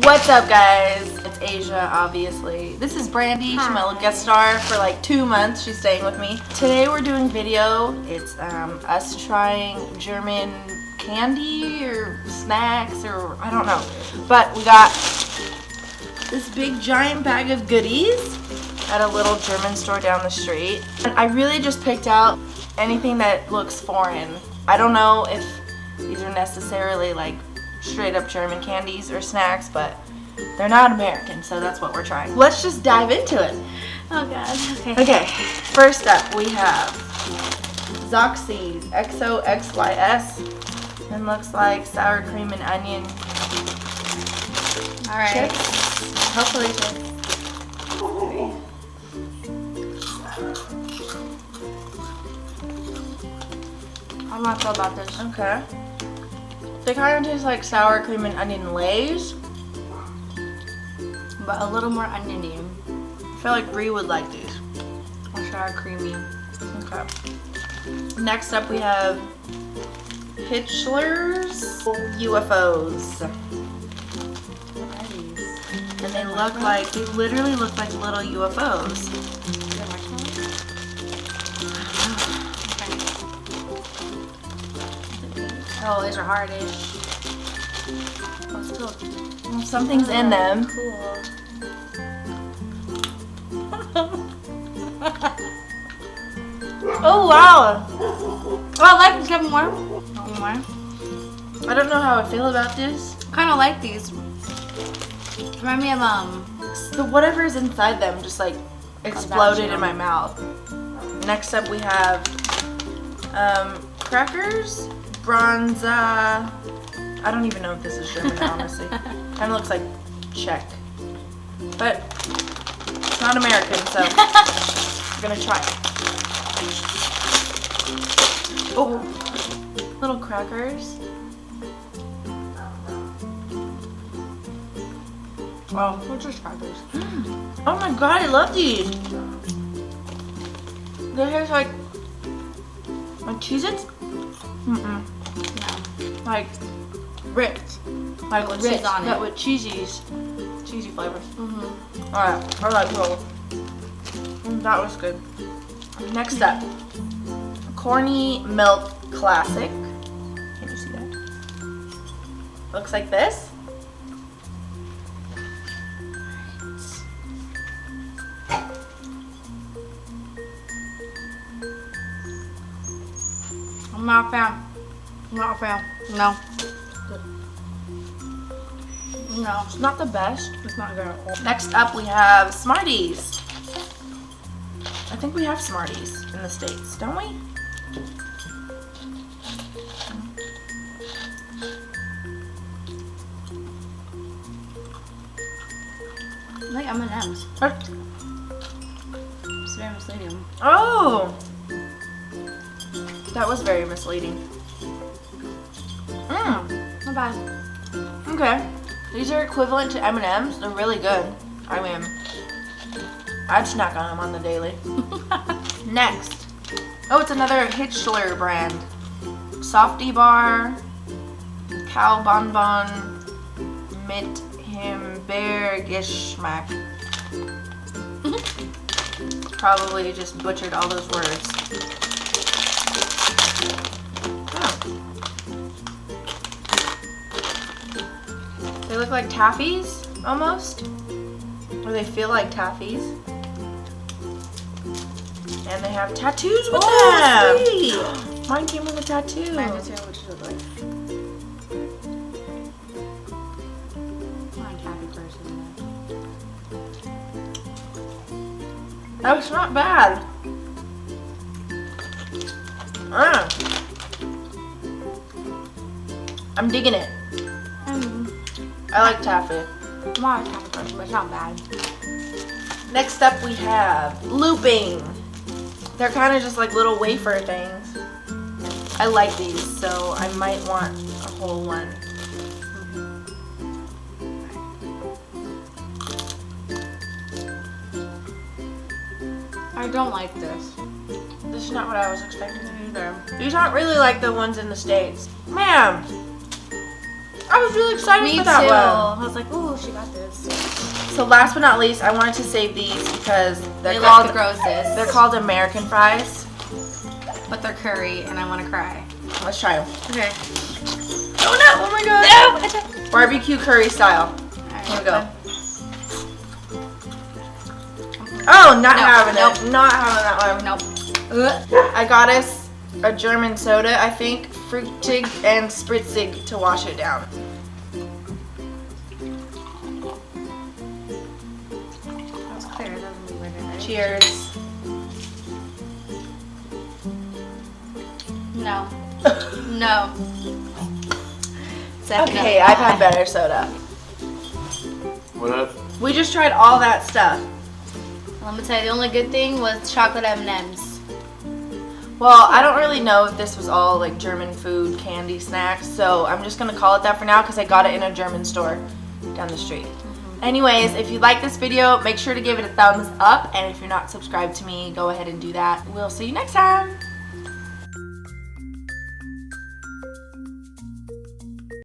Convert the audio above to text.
What's up, guys? It's Asia, obviously. This is Brandy. She's my little guest star for like 2 months. She's staying with me. Today we're doing video. It's us trying German candy or snacks or I don't know. But we got this big giant bag of goodies at a little German store down the street. And I really just picked out anything that looks foreign. I don't know if these are necessarily like straight up German candies or snacks, but they're not American, so that's what we're trying. Let's just dive into it. Oh god, Okay, first up we have Zoxy's XOXYS, and looks like sour cream and onion alright. chips. Hopefully chips. I'm not sure about this. Okay. They kind of taste like sour cream and onion Lays, But a little more oniony. I feel like Brie would like these. Or sour creamy. Okay. Next up we have Hitchler's UFOs. What are these? And they look like, they literally look like little UFOs. Oh, these are hardish. Oh, still Well, something's in them. cool. Oh wow! Oh, I like this. Have more. One more. I don't know how I feel about this. Kind of like these. Remind me of The whatever is inside them just like exploded in my mouth. Next up we have crackers, bronza. I don't even know if this is German, honestly. Kind of looks like Czech, but it's not American, so we're gonna try it. Oh, little crackers. Well, we're just crackers. Oh my god, I love these. They taste like Cheez-Its? No. Like Ritz. Like With Ritz, cheese on it. but with cheesy flavors. Mm-hmm. Alright, I like those. That was good. Next up, Corny Milk Classic. Can you see that? Looks like this. I'm not a fan. I'm not a fan. No. No. It's not the best. It's not good at all. Next up, we have Smarties. I think we have Smarties in the States, don't we? I like M&M's. It's very misleading. Oh! That was very misleading. Not bad. Okay. These are equivalent to M&M's. They're really good. I mean, I'd snack on them on the daily. Next. Oh, it's another Hitchler brand. Softy Bar, Cow Bonbon, mit Himbeergeschmack. Probably just butchered all those words. They look like taffies, almost. Or they feel like taffies. And they have tattoos with them. Sweet. Mine came with a tattoo. Mine does too, which is like. I'm a happy person. That's not bad. I'm digging it. I like taffy. I'm not a happy person, but it's not bad. Next up we have looping. They're kind of just like little wafer things. I like these, so I might want a whole one. I don't like this. This is not what I was expecting either. These aren't really like the ones in the States. Man, I was really excited Me for too. that one. I was like, ooh, she got this. So last but not least, I wanted to save these because They they're look called the grossest. they're called American fries. But they're curry, and I want to cry. Let's try them. Okay. Oh no! Oh my god! No! Barbecue curry style. Alright, Here we go. Oh, not having nope. it. Not having that one. Nope. I got us a German soda, I think, fruitig and spritzig to wash it down. That was clear. That doesn't look like it, right? Cheers. No. No. Okay, I've had better soda. What up? We just tried all that stuff. Let me tell you, the only good thing was chocolate M&Ms. Well, I don't really know if this was all like German food, candy, snacks, so I'm just gonna call it that for now because I got it in a German store down the street. Anyways, if you like this video, make sure to give it a thumbs up, and if you're not subscribed to me, go ahead and do that. We'll see you next time.